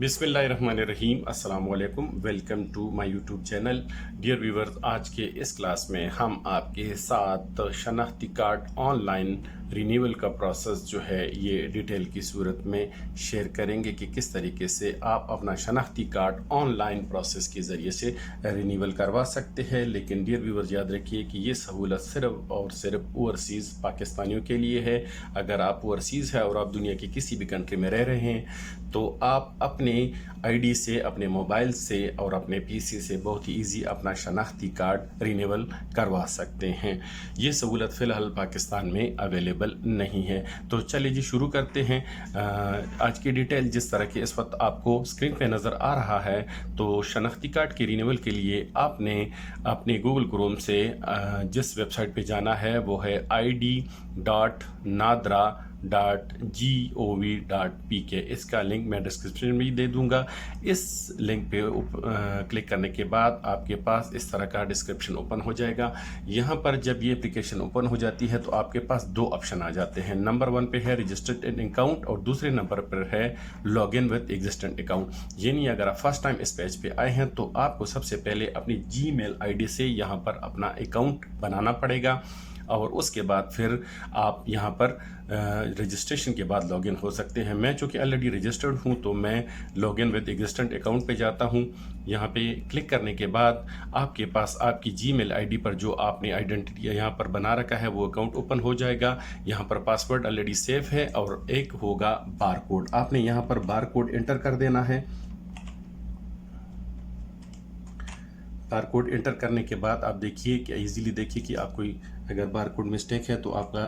बिस्मिल्लाहिर्रहमानिर्रहीम अस्सलाम वालेकुम। Welcome to my YouTube channel. Dear viewers, आज के इस क्लास में हम आपके साथ शनाख्ती कार्ड ऑनलाइन रिन्यूअल का प्रोसेस जो है ये डिटेल की सूरत में शेयर करेंगे कि किस तरीके से आप अपना शनाख्ती कार्ड ऑनलाइन प्रोसेस के ज़रिए से रिन्यूअल करवा सकते हैं। लेकिन डियर व्यूवर्स, याद रखिए कि ये सहूलत सिर्फ और सिर्फ ओवरसीज़ पाकिस्तानियों के लिए है। अगर आप ओवरसीज़ है और आप दुनिया की किसी भी कंट्री में रह रहे हैं तो आप अपने आईडी से, अपने मोबाइल से और अपने पीसी से बहुत ही ईजी अपना शनाख्ती कार्ड रिन्यूअल करवा सकते हैं। ये सहूलत फ़िलहाल पाकिस्तान में अवेलेबल नहीं है। तो चलिए जी शुरू करते हैं। आज की डिटेल जिस तरह की इस वक्त आपको स्क्रीन पे नज़र आ रहा है, तो शनाख्ती कार्ड के रिन्यूअल के लिए आपने अपने गूगल क्रोम से जिस वेबसाइट पे जाना है वो है id.nadra.gov.pk। इसका लिंक मैं डिस्क्रिप्शन में ही दे दूंगा। इस लिंक पे क्लिक करने के बाद आपके पास इस तरह का डिस्क्रिप्शन ओपन हो जाएगा। यहाँ पर जब ये एप्लीकेशन ओपन हो जाती है तो आपके पास दो ऑप्शन आ जाते हैं। नंबर 1 पे है रजिस्टर्ड एन अकाउंट और दूसरे नंबर पर है log in with existent account. यानी अगर आप फर्स्ट टाइम इस पेज पे आए हैं तो आपको सबसे पहले अपनी जीमेल आईडी से यहाँ पर अपना अकाउंट बनाना पड़ेगा और उसके बाद फिर आप यहाँ पर रजिस्ट्रेशन के बाद लॉगिन हो सकते हैं। मैं चूँकि ऑलरेडी रजिस्टर्ड हूँ तो मैं लॉगिन विद एग्जिस्टेंट अकाउंट पे जाता हूँ। यहाँ पे क्लिक करने के बाद आपके पास आपकी जीमेल आईडी पर जो आपने आइडेंटिटी यहाँ पर बना रखा है वो अकाउंट ओपन हो जाएगा। यहाँ पर पासवर्ड ऑलरेडी सेफ है और एक होगा बारकोड। आपने यहाँ पर बारकोड एंटर कर देना है। बारकोड एंटर करने के बाद आप देखिए कि इजीली देखिए कि आप कोई अगर बारकोड मिस्टेक है तो आपका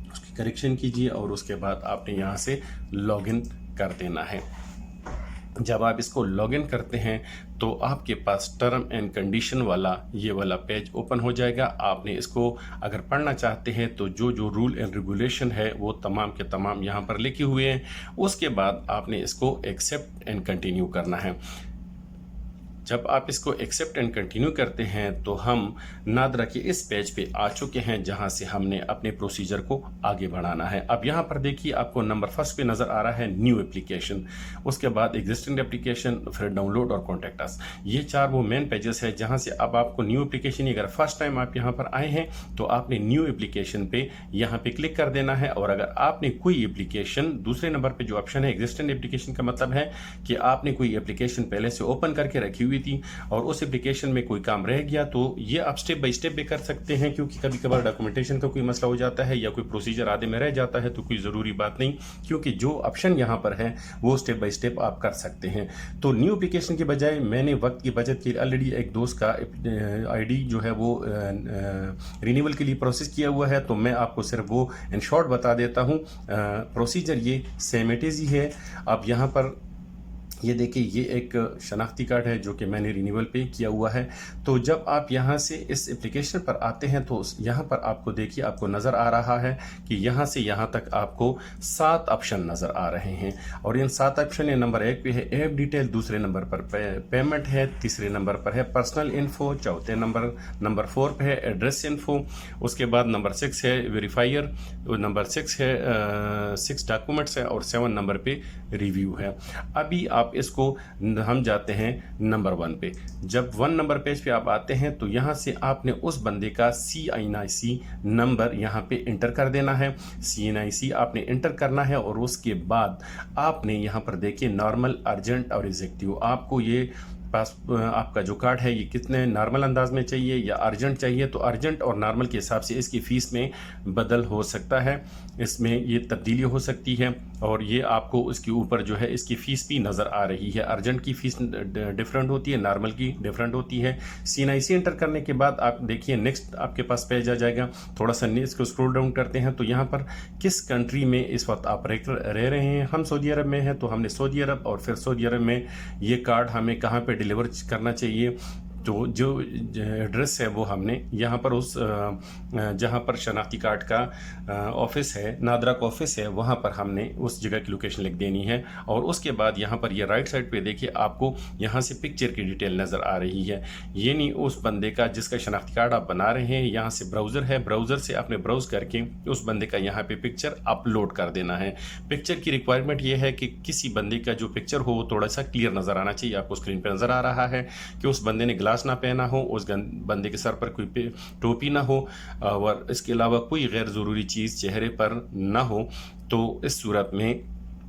उसकी करेक्शन कीजिए और उसके बाद आपने यहाँ से लॉगिन कर देना है। जब आप इसको लॉगिन करते हैं तो आपके पास टर्म एंड कंडीशन वाला ये वाला पेज ओपन हो जाएगा। आपने इसको अगर पढ़ना चाहते हैं तो जो जो रूल एंड रेगुलेशन है वो तमाम के तमाम यहाँ पर लिखे हुए हैं। उसके बाद आपने इसको एक्सेप्ट एंड कंटिन्यू करना है। जब आप इसको एक्सेप्ट एंड कंटिन्यू करते हैं तो हम नादरा के इस पेज पे आ चुके हैं जहां से हमने अपने प्रोसीजर को आगे बढ़ाना है। अब यहां पर देखिए आपको नंबर फर्स्ट पे नज़र आ रहा है न्यू एप्लीकेशन, उसके बाद एग्जिस्टिंग एप्लीकेशन, फिर डाउनलोड और कॉन्टैक्ट अस। ये चार वो मेन पेजेस है जहां से अब आपको न्यू एप्लीकेशन, अगर फर्स्ट टाइम आप यहां पर आए हैं तो आपने न्यू एप्लीकेशन पे यहाँ पे क्लिक कर देना है। और अगर आपने कोई एप्लीकेशन, दूसरे नंबर पर जो ऑप्शन है एग्जिस्टिंग एप्लीकेशन का मतलब है कि आपने कोई एप्लीकेशन पहले से ओपन करके रखी हुई थी और उस एप्लीकेशन में कोई काम रह गया तो ये आप स्टेप बाय स्टेप भी कर सकते हैं, क्योंकि कभी कभार डॉक्यूमेंटेशन का कोई मसला हो जाता है या कोई प्रोसीजर आधे में रह जाता है तो कोई ज़रूरी बात नहीं, क्योंकि जो ऑप्शन यहाँ पर है वो स्टेप बाय स्टेप आप कर सकते हैं। तो न्यू एप्लीकेशन के बजाय मैंने वक्त की बचत के लिए ऑलरेडी एक दोस्त का आईडी जो है वो रिन्यूअल के लिए प्रोसेस किया हुआ है, तो मैं आपको सिर्फ वो इन शॉर्ट बता देता हूँ। प्रोसीजर ये सेम इट इज़ ही है। आप यहाँ पर ये देखिए, ये एक शनाख्ती कार्ड है जो कि मैंने रिन्यूअल पे किया हुआ है। तो जब आप यहाँ से इस एप्लीकेशन पर आते हैं तो यहाँ पर आपको देखिए, आपको नज़र आ रहा है कि यहाँ से यहाँ तक आपको 7 ऑप्शन नज़र आ रहे हैं। और इन 7 ऑप्शन, नंबर 1 पे है ऐप डिटेल, दूसरे नंबर पर पेमेंट है, तीसरे नंबर पर है पर्सनल इन्फो, चौथे नंबर 4 पे है एड्रेस इन्फो, उसके बाद नंबर 6 है वेरीफायर, नंबर 6 है 6 डॉक्यूमेंट्स है और 7 नंबर पे रिव्यू है। अभी आप इसको हम जाते हैं नंबर 1 पे। जब 1 नंबर पेज पे आप आते हैं तो यहाँ से आपने उस बंदे का CNIC नंबर यहाँ पे इंटर कर देना है। CNIC आपने इंटर करना है और उसके बाद आपने यहाँ पर देखिए नॉर्मल, अर्जेंट और एग्जीक्यूटिव। आपको ये आपका जो कार्ड है ये कितने नॉर्मल अंदाज में चाहिए या अर्जेंट चाहिए, तो अर्जेंट और नॉर्मल के हिसाब से इसकी फ़ीस में बदल हो सकता है, इसमें ये तब्दीली हो सकती है। और ये आपको उसके ऊपर जो है इसकी फ़ीस भी नज़र आ रही है। अर्जेंट की फ़ीस डिफरेंट होती है, नॉर्मल की डिफरेंट होती है। CNIC एंटर करने के बाद आप देखिए नेक्स्ट आपके पास पेज आ जाएगा। थोड़ा सा इसको स्क्रॉल डाउन करते हैं तो यहाँ पर किस कंट्री में इस वक्त आप रह रहे हैं। हम सऊदी अरब में हैं तो हमने सऊदी अरब, और फिर सऊदी अरब में ये कार्ड हमें कहाँ पर डिलीवर करना चाहिए। तो जो एड्रेस है वो हमने यहाँ पर उस जहाँ पर शनाख्ती कार्ड का ऑफिस है, नादरा का ऑफिस है, वहाँ पर हमने उस जगह की लोकेशन लिख देनी है। और उसके बाद यहाँ पर ये राइट साइड पे देखिए आपको यहाँ से पिक्चर की डिटेल नज़र आ रही है, ये नहीं उस बंदे का जिसका शनाख्ती कार्ड आप बना रहे हैं। यहाँ से ब्राउज़र है, ब्राउज़र से आपने ब्राउज़ करके उस बंदे का यहाँ पे पिक्चर अपलोड कर देना है। पिक्चर की रिक्वायरमेंट ये है कि किसी बंदे का जो पिक्चर हो वो थोड़ा सा क्लियर नज़र आना चाहिए। आपको स्क्रीन पर नज़र आ रहा है कि उस बंदे ने ग्लास ना पहना हो, उस बंदे के सर पर कोई टोपी ना हो और इसके अलावा कोई गैर ज़रूरी चीज़ चेहरे पर ना हो। तो इस सूरत में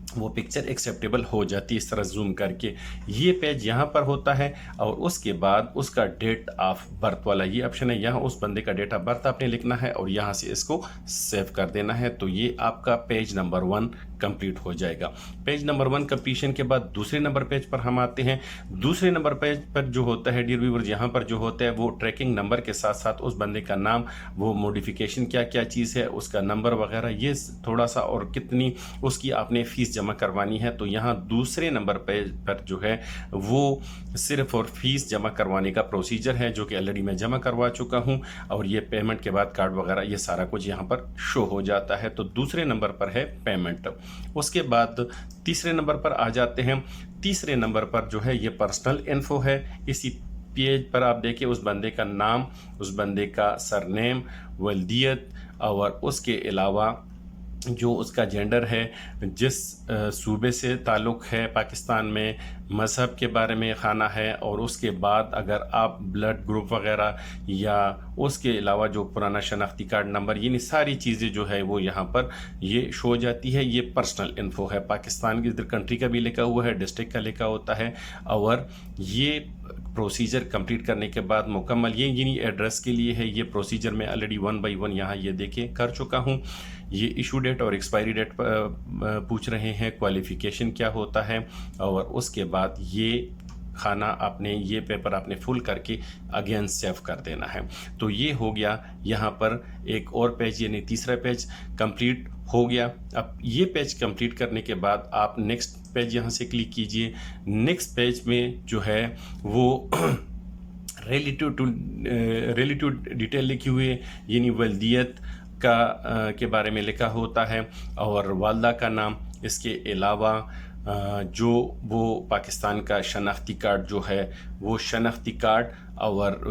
वो पिक्चर एक्सेप्टेबल हो जाती है। इस तरह जूम करके ये पेज यहाँ पर होता है और उसके बाद उसका डेट ऑफ बर्थ वाला ये ऑप्शन है, यहाँ उस बंदे का डेट ऑफ बर्थ आपने लिखना है और यहाँ से इसको सेव कर देना है। तो ये आपका पेज नंबर 1 कंप्लीट हो जाएगा। पेज नंबर 1 कंप्लीशन के बाद दूसरे नंबर पेज पर हम आते हैं। दूसरे नंबर पेज पर जो होता है डियर व्यूअर्स, यहाँ पर जो होता है वो ट्रैकिंग नंबर के साथ साथ उस बंदे का नाम, वो मॉडिफिकेशन क्या क्या चीज़ है, उसका नंबर वगैरह, ये थोड़ा सा और कितनी उसकी आपने फ़ीस जमा करवानी है। तो यहाँ दूसरे नंबर पेज पर जो है वो सिर्फ और फीस जमा करवाने का प्रोसीजर है, जो कि ऑलरेडी मैं जमा करवा चुका हूँ और ये पेमेंट के बाद कार्ड वगैरह ये सारा कुछ यहाँ पर शो हो जाता है। तो दूसरे नंबर पर है पेमेंट। उसके बाद तीसरे नंबर पर आ जाते हैं। तीसरे नंबर पर जो है ये पर्सनल इन्फो है। इसी पेज पर आप देखिए उस बंदे का नाम, उस बंदे का सरनेम, वल्दियत और उसके अलावा जो उसका जेंडर है, जिस सूबे से ताल्लुक़ है पाकिस्तान में, मज़हब के बारे में खाना है और उसके बाद अगर आप ब्लड ग्रुप वगैरह या उसके अलावा जो पुराना शनाख्ती कार्ड नंबर, ये सारी चीज़ें जो है वो यहाँ पर ये शो हो जाती है। ये पर्सनल इन्फो है। पाकिस्तान की इधर कंट्री का भी लिखा हुआ है, डिस्ट्रिक्ट का लिखा होता है और ये प्रोसीजर कंप्लीट करने के बाद मुकम्मल ये एड्रेस के लिए है। ये प्रोसीजर मैं ऑलरेडी 1 बाई 1 यहाँ ये देखें कर चुका हूँ। ये इशू डेट और एक्सपायरी डेट पूछ रहे हैं, क्वालिफ़िकेशन क्या होता है और उसके बाद ये खाना आपने, ये पेपर आपने फुल करके अगेन सेव कर देना है। तो ये हो गया यहाँ पर एक और पेज, यानी तीसरा पेज कंप्लीट हो गया। अब ये पेज कंप्लीट करने के बाद आप नेक्स्ट पेज यहाँ से क्लिक कीजिए। नेक्स्ट पेज में जो है वो रिलेटिव डिटेल लिखी हुई है, यानी वल्दियत के बारे में लिखा होता है और वालदा का नाम। इसके अलावा जो वो पाकिस्तान का शनाख्ती कार्ड जो है वो शनाख्ती कार्ड, और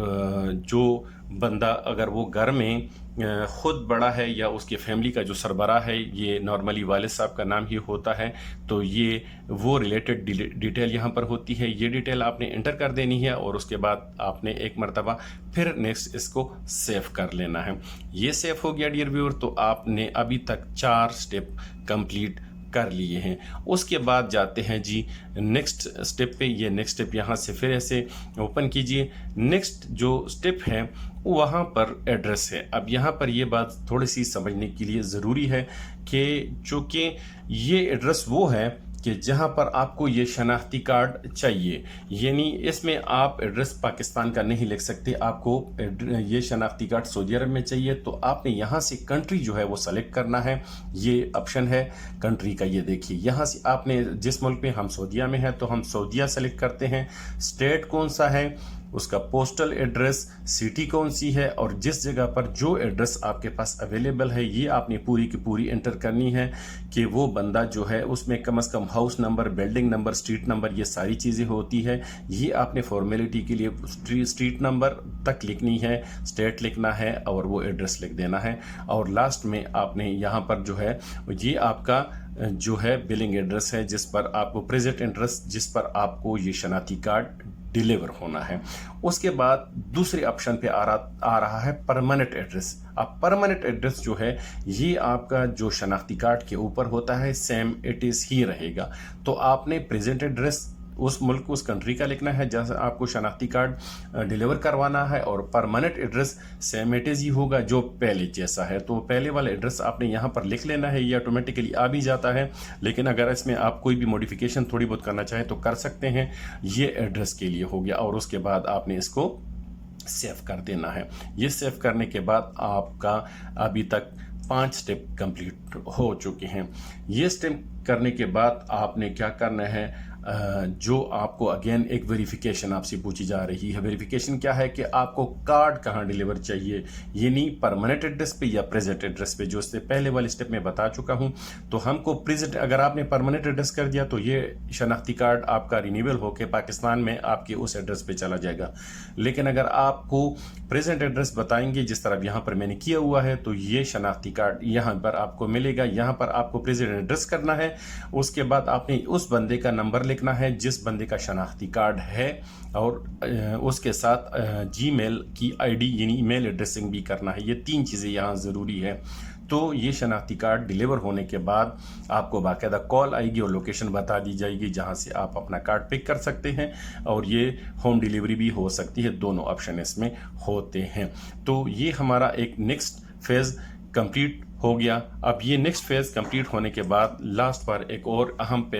जो बंदा अगर वो घर में ख़ुद बड़ा है या उसकी फैमिली का जो सरबराह है, ये नॉर्मली वालिद साहब का नाम ही होता है। तो ये वो रिलेटेड डिटेल यहाँ पर होती है। ये डिटेल आपने इंटर कर देनी है और उसके बाद आपने एक मरतबा फिर नेक्स्ट इसको सेव कर लेना है। ये सेव हो गया डियर व्यूअर। तो आपने अभी तक 4 स्टेप कंप्लीट कर लिए हैं। उसके बाद जाते हैं जी नेक्स्ट स्टेप पे। ये नेक्स्ट स्टेप यहाँ से फिर ऐसे ओपन कीजिए। नेक्स्ट जो स्टेप है वहाँ पर एड्रेस है। अब यहाँ पर ये बात थोड़ी सी समझने के लिए ज़रूरी है कि चूँकि ये एड्रेस वो है कि जहाँ पर आपको ये शनाख्ती कार्ड चाहिए, यानी इसमें आप एड्रेस पाकिस्तान का नहीं लिख सकते, आपको ये शनाख्ती कार्ड सऊदी अरब में चाहिए। तो आपने यहाँ से कंट्री जो है वो सेलेक्ट करना है। ये ऑप्शन है कंट्री का, ये देखिए यहाँ से आपने जिस मुल्क में, हम सऊदीया में है तो हम सऊदीया सेलेक्ट करते हैं। स्टेट कौन सा है, उसका पोस्टल एड्रेस, सिटी कौन सी है और जिस जगह पर जो एड्रेस आपके पास अवेलेबल है ये आपने पूरी की पूरी एंटर करनी है कि वो बंदा जो है उसमें कम से कम house number, building number, street number, ये सारी चीज़ें होती है। ये आपने फॉर्मेलिटी के लिए स्ट्रीट नंबर तक लिखनी है, स्टेट लिखना है और वो एड्रेस लिख देना है। और लास्ट में आपने यहाँ पर जो है ये आपका जो है बिलिंग एड्रेस है, जिस पर आपको प्रेजेंट एड्रेस, जिस पर आपको ये शनाख्ती कार्ड डिलीवर होना है। उसके बाद दूसरे ऑप्शन पे आ रहा है परमानेंट एड्रेस। अब परमानेंट एड्रेस जो है ये आपका जो शनाख्ती कार्ड के ऊपर होता है सेम इट इज़ ही रहेगा। तो आपने प्रेजेंट एड्रेस उस मुल्क, उस कंट्री का लिखना है जैसे आपको शनाख्ती कार्ड डिलीवर करवाना है, और permanent address same it is ही होगा जो पहले जैसा है। तो पहले वाला एड्रेस आपने यहाँ पर लिख लेना है, ये ऑटोमेटिकली आ भी जाता है। लेकिन अगर इसमें आप कोई भी मॉडिफिकेशन थोड़ी बहुत करना चाहें तो कर सकते हैं। ये एड्रेस के लिए हो गया और उसके बाद आपने इसको सेव कर देना है। ये सेव करने के बाद आपका अभी तक 5 स्टेप कंप्लीट हो चुके हैं। ये स्टेप करने के बाद आपने क्या करना है, जो आपको अगेन एक वेरिफिकेशन आपसे पूछी जा रही है। वेरिफिकेशन क्या है कि आपको कार्ड कहाँ डिलीवर चाहिए, ये नहीं परमानेंट एड्रेस पे या प्रेजेंट एड्रेस पे, जो इससे पहले वाले स्टेप में बता चुका हूँ। तो हमको प्रेजेंट, अगर आपने परमानेंट एड्रेस कर दिया तो ये शनाख्ती कार्ड आपका रिन्यूअल होकर पाकिस्तान में आपके उस एड्रेस पे चला जाएगा। लेकिन अगर आपको प्रेजेंट एड्रेस बताएंगे जिस तरह यहाँ पर मैंने किया हुआ है, तो ये शनाख्ती कार्ड यहाँ पर आपको मिलेगा। यहाँ पर आपको प्रेजेंट एड्रेस करना है, उसके बाद आपने उस बंदे का नंबर लिखना है जिस बंदे का शनाख्ती कार्ड है, और उसके साथ जीमेल की आईडी यानी ईमेल एड्रेसिंग भी करना है। ये 3 चीज़ें यहाँ ज़रूरी है। तो ये शनाख्ती कार्ड डिलीवर होने के बाद आपको बाकायदा कॉल आएगी और लोकेशन बता दी जाएगी जहाँ से आप अपना कार्ड पिक कर सकते हैं, और ये होम डिलीवरी भी हो सकती है। दोनों ऑप्शन इसमें होते हैं। तो ये हमारा एक नेक्स्ट फेज़ कंप्लीट हो गया। अब ये नेक्स्ट फेज़ कंप्लीट होने के बाद लास्ट पर एक और अहम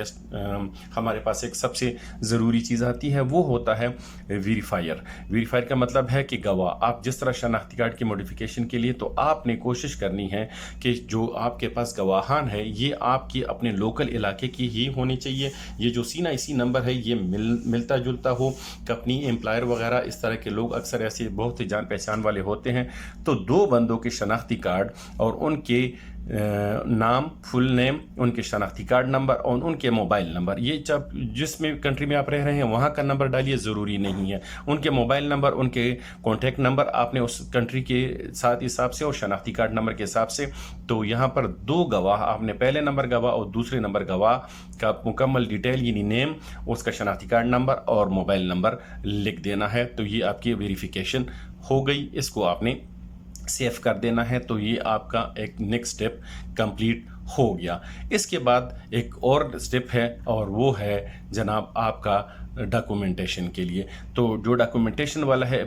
हमारे पास एक सबसे ज़रूरी चीज़ आती है, वो होता है वेरीफायर। वेरीफायर का मतलब है कि गवाह। आप जिस तरह शनाख्ती कार्ड की मॉडिफिकेशन के लिए, तो आपने कोशिश करनी है कि जो आपके पास गवाहान है ये आपके अपने लोकल इलाके की ही होनी चाहिए। ये जो CNIC नंबर है ये मिलता जुलता हो। कंपनी एम्प्लॉयर वगैरह इस तरह के लोग अक्सर ऐसे बहुत ही जान पहचान वाले होते हैं। तो 2 बंदों के शनाख्ती कार्ड और उनके नाम, फुल नेम, उनके शनाख्ती कार्ड नंबर और उनके मोबाइल नंबर, ये जब जिसमें कंट्री में आप रह रहे हैं वहाँ का नंबर डालिए, ज़रूरी नहीं है। उनके मोबाइल नंबर, उनके कॉन्टैक्ट नंबर आपने उस कंट्री के साथ हिसाब से और शनाख्ती कार्ड नंबर के हिसाब से। तो यहाँ पर 2 गवाह, आपने पहले नंबर गवाह और दूसरे नंबर गवाह का मुकम्मल डिटेल यानी नेम, उसका शनाख्ती कार्ड नंबर और मोबाइल नंबर लिख देना है। तो ये आपकी वेरिफिकेशन हो गई। इसको आपने सेव कर देना है। तो ये आपका एक नेक्स्ट स्टेप कंप्लीट हो गया। इसके बाद एक और स्टेप है और वो है जनाब आपका डॉक्यूमेंटेशन के लिए। तो जो डॉक्यूमेंटेशन वाला है,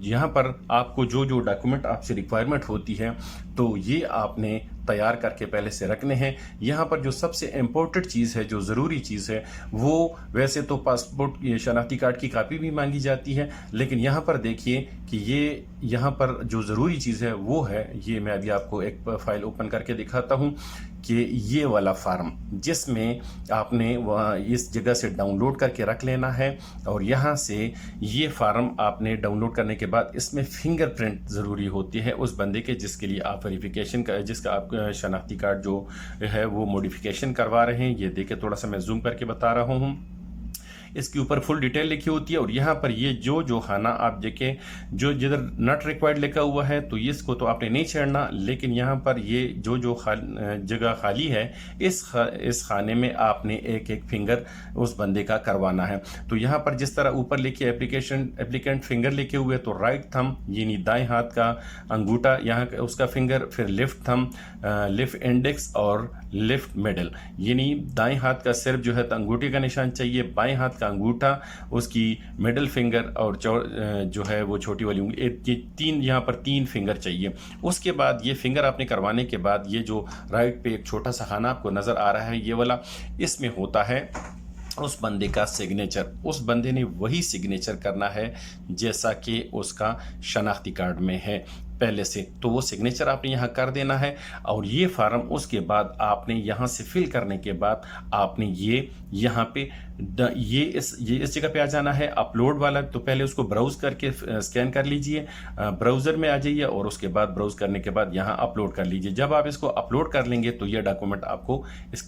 यहाँ पर आपको जो डॉक्यूमेंट आपसे रिक्वायरमेंट होती है तो ये आपने तैयार करके पहले से रखने हैं। यहाँ पर जो सबसे इम्पोर्टेंट चीज़ है, जो ज़रूरी चीज़ है, वो वैसे तो पासपोर्ट शनाख्ती कार्ड की कापी भी मांगी जाती है, लेकिन यहाँ पर देखिए कि ये यहाँ पर जो ज़रूरी चीज़ है वो है, ये मैं अभी आपको एक फ़ाइल ओपन करके दिखाता हूँ कि ये वाला फार्म जिसमें आपने वह इस जगह से डाउनलोड करके रख लेना है। और यहाँ से ये फार्म आपने डाउनलोड करने के बाद इसमें फिंगरप्रिंट ज़रूरी होती है उस बंदे के जिसके लिए आप वेरिफिकेशन का, जिसका आप शनाख्ती कार्ड जो है वो मॉडिफिकेशन करवा रहे हैं। ये देखिए, थोड़ा सा मैं जूम करके बता रहा हूँ। इसके ऊपर फुल डिटेल लिखी होती है और यहाँ पर ये जो खाना आप देखें, जो जिधर नॉट रिक्वायर्ड लिखा हुआ है तो इसको तो आपने नहीं छेड़ना, लेकिन यहाँ पर ये जो जगह खाली है इस खाने में आपने एक फिंगर उस बंदे का करवाना है। तो यहाँ पर जिस तरह ऊपर लिखे एप्लीकेंट फिंगर लिखे हुए, तो राइट थंब यानी दाएं हाथ का अंगूठा यहाँ उसका फिंगर, फिर लेफ्ट थंब, लेफ्ट इंडेक्स और लेफ्ट मिडल, यानी दाएं हाथ का सिर्फ जो है अंगूठे का निशान चाहिए, बाएं हाथ का अंगूठा, उसकी मिडल फिंगर और जो है वो छोटी वाली उंगली, ये 3 यहाँ पर 3 फिंगर चाहिए। उसके बाद ये फिंगर आपने करवाने के बाद ये जो राइट पे एक छोटा सा खाना आपको नज़र आ रहा है ये वाला, इसमें होता है उस बंदे का सिग्नेचर। उस बंदे ने वही सिग्नेचर करना है जैसा कि उसका शनाख्ती कार्ड में है पहले से। तो वो सिग्नेचर आपने यहाँ कर देना है। और ये फार्म उसके बाद आपने यहाँ से फिल करने के बाद आपने ये यहाँ पे ये इस जगह पे आ जाना है अपलोड वाला। तो पहले उसको ब्राउज करके स्कैन कर लीजिए, ब्राउज़र में आ जाइए और उसके बाद ब्राउज करने के बाद यहाँ अपलोड कर लीजिए। जब आप इसको अपलोड कर लेंगे तो ये डॉक्यूमेंट आपको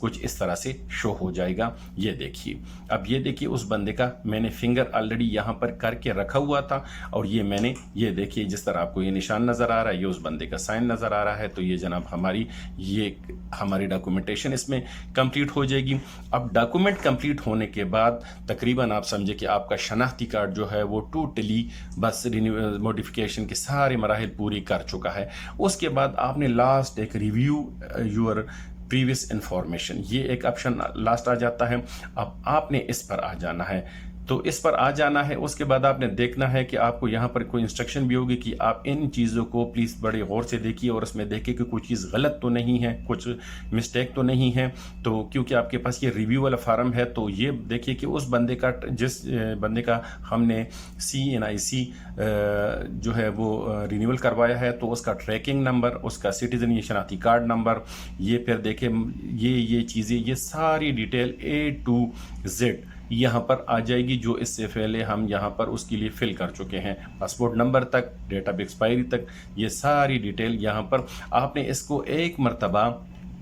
कुछ इस तरह से शो हो जाएगा। ये देखिए, अब ये देखिए उस बंदे का मैंने फिंगर ऑलरेडी यहाँ पर करके रखा हुआ था और ये देखिए जिस तरह आपको ये निशान नज़र आ रहा है, ये उस बंदे का साइन नज़र आ रहा है। तो ये जनाब हमारी डॉक्यूमेंटेशन इसमें कंप्लीट हो जाएगी। अब डॉक्यूमेंट कंप्लीट होने के बाद तकरीबन आप समझे कि आपका शनाख्ती कार्ड जो है वो टोटली बस मॉडिफिकेशन के सारे मराहिल पूरी कर चुका है। उसके बाद आपने लास्ट एक रिव्यू योर प्रीवियस इंफॉर्मेशन, ये एक ऑप्शन लास्ट आ जाता है। अब आपने इस पर आ जाना है। तो इस पर आ जाना है। उसके बाद आपने देखना है कि आपको यहाँ पर कोई इंस्ट्रक्शन भी होगी कि आप इन चीज़ों को प्लीज़ बड़े गौर से देखिए और उसमें देखिए कि कोई चीज़ गलत तो नहीं है, कुछ मिस्टेक तो नहीं है। तो क्योंकि आपके पास ये रिव्यू वाला फार्म है तो ये देखिए कि उस बंदे का, जिस बंदे का हमने CNIC जो है वो रिन्यूअल करवाया है, तो उसका ट्रैकिंग नंबर, उसका सिटीज़न या शनाख्ती कार्ड नंबर, ये फिर देखें ये चीज़ें, ये सारी डिटेल A to Z यहाँ पर आ जाएगी, जो इससे पहले हम यहाँ पर उसके लिए फिल कर चुके हैं। पासपोर्ट नंबर तक, डेट ऑफ एक्सपायरी तक, ये सारी डिटेल यहाँ पर आपने इसको एक मर्तबा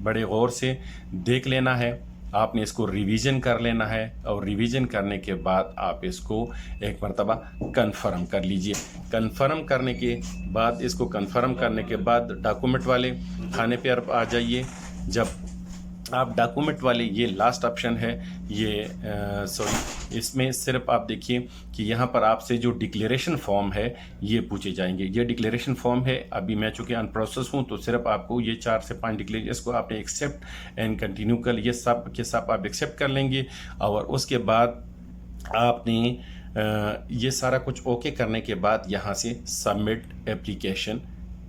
बड़े गौर से देख लेना है। आपने इसको रिवीजन कर लेना है और रिवीजन करने के बाद आप इसको एक मर्तबा कंफर्म कर लीजिए। कंफर्म करने के बाद, इसको कंफर्म करने के बाद डॉक्यूमेंट वाले खाने पे आप आ जाइए। जब आप डॉक्यूमेंट वाले, ये लास्ट ऑप्शन है, ये सॉरी, इसमें सिर्फ आप देखिए कि यहाँ पर आपसे जो डिक्लेरेशन फॉर्म है ये पूछे जाएंगे। ये डिक्लेरेशन फॉर्म है, अभी मैं चूँकि अन प्रोसेस हूँ तो सिर्फ आपको ये 4 से 5 डिक्लेरेशन, इसको आपने एक्सेप्ट एंड कंटिन्यू कर, ये सब के सब आप एक्सेप्ट कर लेंगे। और उसके बाद आपने ये सारा कुछ ओके करने के बाद यहाँ से सबमिट एप्लीकेशन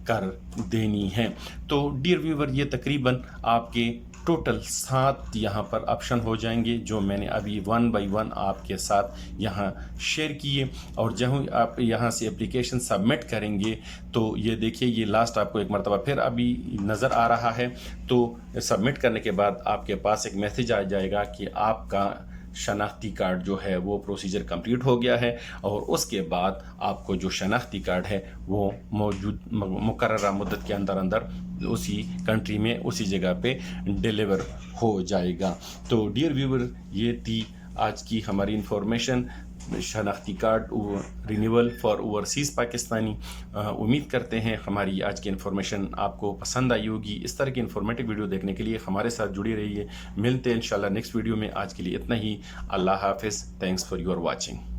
कर देनी है। तो डियर व्यूवर, ये तकरीबन आपके टोटल 7 यहाँ पर ऑप्शन हो जाएंगे, जो मैंने अभी 1 बाय 1 आपके साथ यहाँ शेयर किए। और जब आप यहाँ से एप्लीकेशन सबमिट करेंगे तो ये देखिए, ये लास्ट आपको एक मरतबा फिर अभी नज़र आ रहा है। तो सबमिट करने के बाद आपके पास एक मैसेज आ जाएगा कि आपका शनाख्ती कार्ड जो है वो प्रोसीजर कंप्लीट हो गया है, और उसके बाद आपको जो शनाख्ती कार्ड है वो मौजूद मुकर्ररा मुद्दत के अंदर अंदर उसी कंट्री में, उसी जगह पे डिलीवर हो जाएगा। तो डियर व्यूवर, ये थी आज की हमारी इंफॉर्मेशन, शनाख्ती card renewal for overseas Pakistani. उम्मीद करते हैं हमारी आज की इन्फॉर्मेशन आपको पसंद आई होगी। इस तरह की इन्फॉर्मेटिव वीडियो देखने के लिए हमारे साथ जुड़ी रहिए। मिलते हैं इंशाल्लाह नेक्स्ट वीडियो में। आज के लिए इतना ही। अल्लाह हाफिज़। Thanks for your watching.